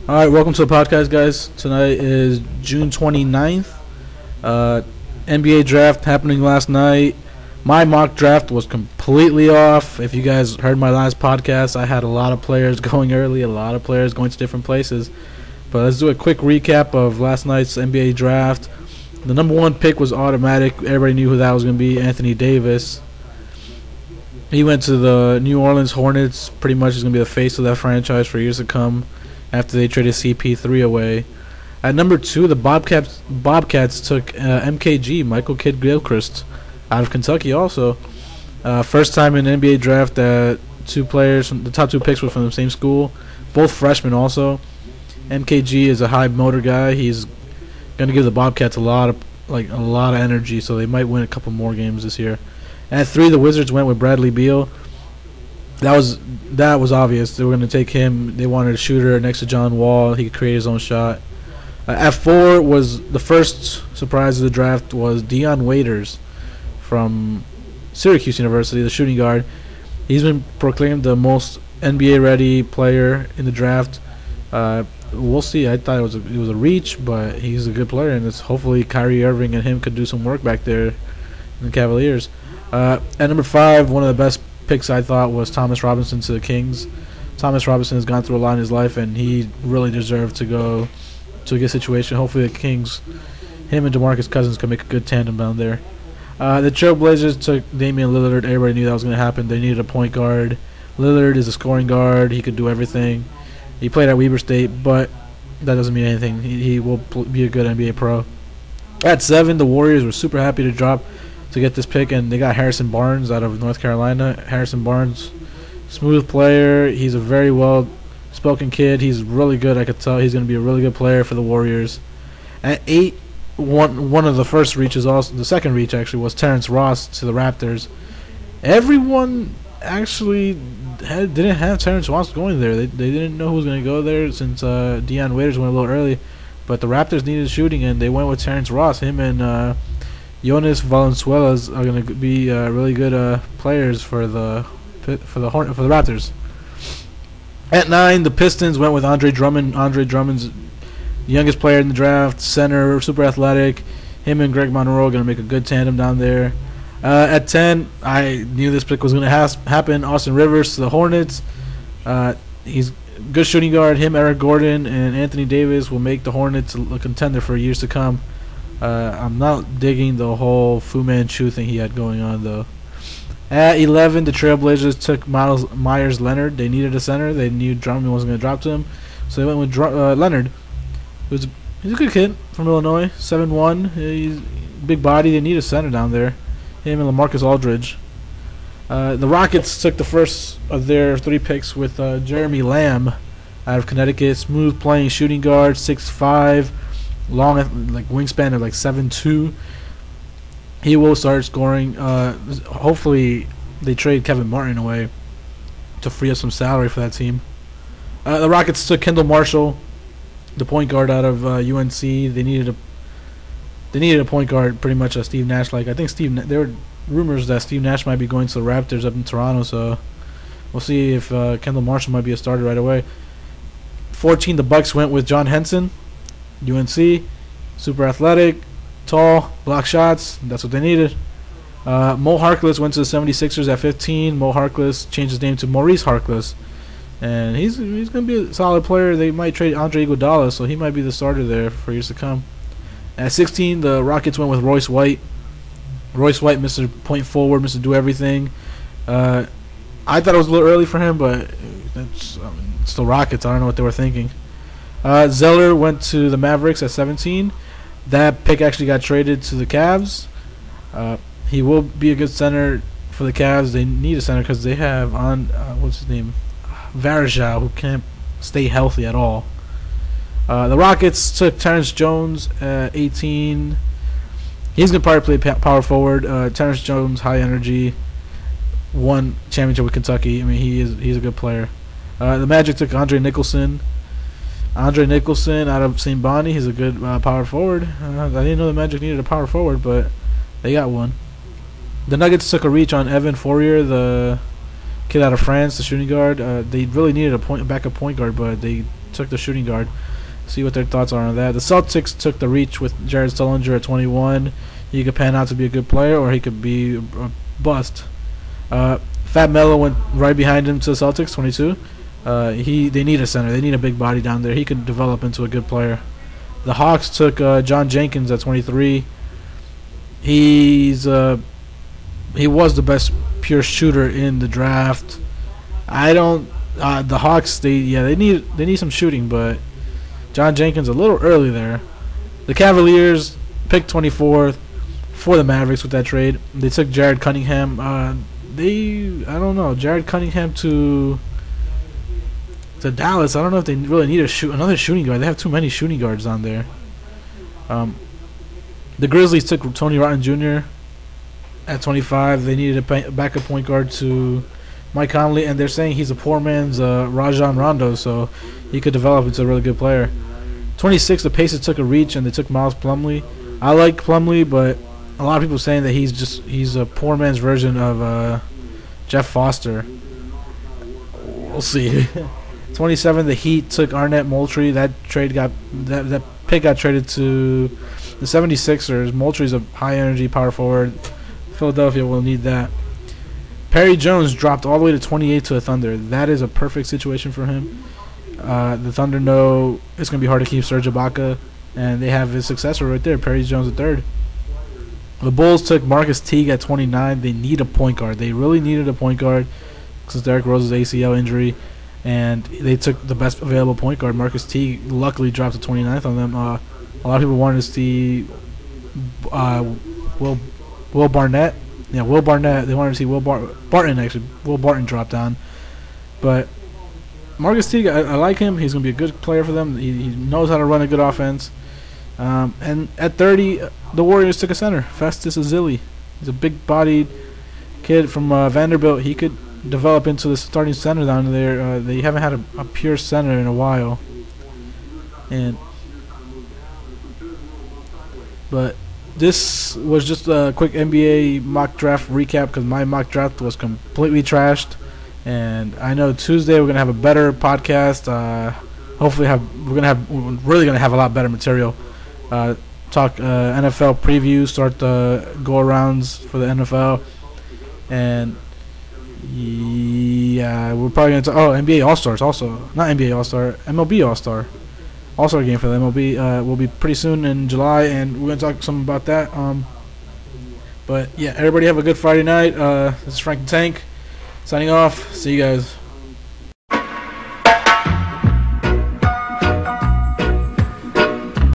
Alright, welcome to the podcast, guys. Tonight is June 29th. NBA draft happening last night. My mock draft was completely off. If you guys heard my last podcast, I had a lot of players going early, a lot of players going to different places. But let's do a quick recap of last night's NBA draft. The number one pick was automatic. Everybody knew who that was going to be, Anthony Davis. He went to the New Orleans Hornets. Pretty much is going to be the face of that franchise for years to come after they traded CP3 away. At number two, the Bobcats took MKG, Michael Kidd-Gilchrist, out of Kentucky also. First time in NBA draft that two players, the top two picks were from the same school, both freshmen also. MKG is a high motor guy. He's going to give the Bobcats a lot of energy, so they might win a couple more games this year. At three, the Wizards went with Bradley Beal. That was obvious. They were going to take him. They wanted a shooter next to John Wall. He could create his own shot. At four was the first surprise of the draft was Dion Waiters from Syracuse University, the shooting guard. He's been proclaimed the most NBA-ready player in the draft. We'll see. I thought it was a reach, but he's a good player, and it's hopefully Kyrie Irving and him could do some work back there in the Cavaliers. At number five, one of the best picks I thought was Thomas Robinson to the Kings. Thomas Robinson has gone through a lot in his life, and he really deserved to go to a good situation. Hopefully the Kings, him and DeMarcus Cousins, can make a good tandem down there. The Trailblazers took Damian Lillard. Everybody knew that was going to happen. They needed a point guard. Lillard is a scoring guard. He could do everything. He played at Weber State, but that doesn't mean anything. He will be a good NBA pro. At seven, the Warriors were super happy to get this pick, and they got Harrison Barnes out of North Carolina. Harrison Barnes, smooth player. He's a very well-spoken kid. He's really good. I could tell he's going to be a really good player for the Warriors. At eight, one of the first reaches, also the second reach actually, was Terrence Ross to the Raptors. Everyone actually didn't have Terrence Ross going there. They didn't know who was going to go there since Dion Waiters went a little early. But the Raptors needed shooting, and they went with Terrence Ross. Him and Jonas Valanciunas are going to be really good players for the Raptors. At nine, the Pistons went with Andre Drummond. Andre Drummond's the youngest player in the draft, center, super athletic. Him and Greg Monroe are going to make a good tandem down there. At 10, I knew this pick was going to happen. Austin Rivers to the Hornets. He's a good shooting guard. Him, Eric Gordon, and Anthony Davis will make the Hornets a contender for years to come. I'm not digging the whole Fu Manchu thing he had going on, though. At 11, the Trailblazers took Myers Leonard. They needed a center. They knew Drummond wasn't going to drop to him, so they went with Leonard. He's a good kid from Illinois, 7'1". He's big body. They need a center down there. Him and LaMarcus Aldridge. The Rockets took the first of their three picks with Jeremy Lamb out of Connecticut. Smooth playing shooting guard, 6'5", long wingspan of 7'2". He will start scoring. Hopefully they trade Kevin Martin away to free up some salary for that team. The Rockets took Kendall Marshall, the point guard out of UNC. They needed a point guard, pretty much a Steve Nash. I think there were rumors that Steve Nash might be going to the Raptors up in Toronto, so we'll see if Kendall Marshall might be a starter right away. 14, the Bucks went with John Henson, UNC, super athletic, tall, block shots. That's what they needed. Mo Harkless went to the 76ers at 15. Mo Harkless changed his name to Maurice Harkless, and he's going to be a solid player. They might trade Andre Iguodala, so he might be the starter there for years to come. At 16, the Rockets went with Royce White. Royce White, Mr. Point Forward, Mr. Do Everything. I thought it was a little early for him, but it's the Rockets. I don't know what they were thinking. Zeller went to the Mavericks at 17. That pick actually got traded to the Cavs. He will be a good center for the Cavs. They need a center because they have what's his name, Varejao, who can't stay healthy at all. The Rockets took Terrence Jones at 18. He's going to probably play power forward. Terrence Jones, high energy, won championship with Kentucky. I mean, he's a good player. The Magic took Andre Nicholson. Andre Nicholson out of St. Bonnie. He's a good power forward. I didn't know the Magic needed a power forward, but they got one. The Nuggets took a reach on Evan Fournier, the kid out of France, the shooting guard. They really needed a backup point guard, but they took the shooting guard. See what their thoughts are on that. The Celtics took the reach with Jared Sullinger at 21. He could pan out to be a good player, or he could be a bust. Fat Melo went right behind him to the Celtics, 22. They need a center. They need a big body down there. He could develop into a good player. The Hawks took John Jenkins at 23. He was the best pure shooter in the draft. The Hawks they need some shooting, but John Jenkins a little early there. The Cavaliers picked 24th for the Mavericks with that trade. They took Jared Cunningham. Jared Cunningham to Dallas. I don't know if they really need another shooting guard. They have too many shooting guards on there. The Grizzlies took Tony Rotten Jr. at 25. They needed a backup point guard to Mike Conley, and they're saying he's a poor man's Rajon Rondo, so he could develop into a really good player. 26, the Pacers took a reach, and they took Miles Plumlee. I like Plumlee, but a lot of people are saying that he's a poor man's version of Jeff Foster. We'll see. 27, the Heat took Arnett Moultrie. That pick got traded to the 76ers. Moultrie's a high-energy power forward. Philadelphia will need that. Perry Jones dropped all the way to 28 to the Thunder. That is a perfect situation for him. The Thunder know it's going to be hard to keep Serge Ibaka, and they have his successor right there, Perry Jones III. The Bulls took Marcus Teague at 29. They need a point guard. They really needed a point guard since Derrick Rose's ACL injury, and they took the best available point guard, Marcus Teague. Luckily dropped to 29th on them. A lot of people wanted to see Will Barnett. Yeah, Will Barnett. They wanted to see Barton, actually. Will Barton dropped down. But Marcus Teague, I like him. He's going to be a good player for them. He knows how to run a good offense. And at 30, the Warriors took a center, Festus Ezeli. He's a big-bodied kid from Vanderbilt. He could develop into the starting center down there. They haven't had a pure center in a while. But this was just a quick NBA mock draft recap because my mock draft was completely trashed. And I know Tuesday we're gonna have a better podcast. Hopefully, we're really gonna have a lot better material. Talk NFL preview, start the go-arounds for the NFL, and yeah, we're probably gonna talk. NBA All-Stars also, not NBA All-Star, MLB All-Star game for the MLB will be pretty soon in July, and we're gonna talk some about that. But yeah, everybody have a good Friday night. This is Frank the Tank signing off. See you guys.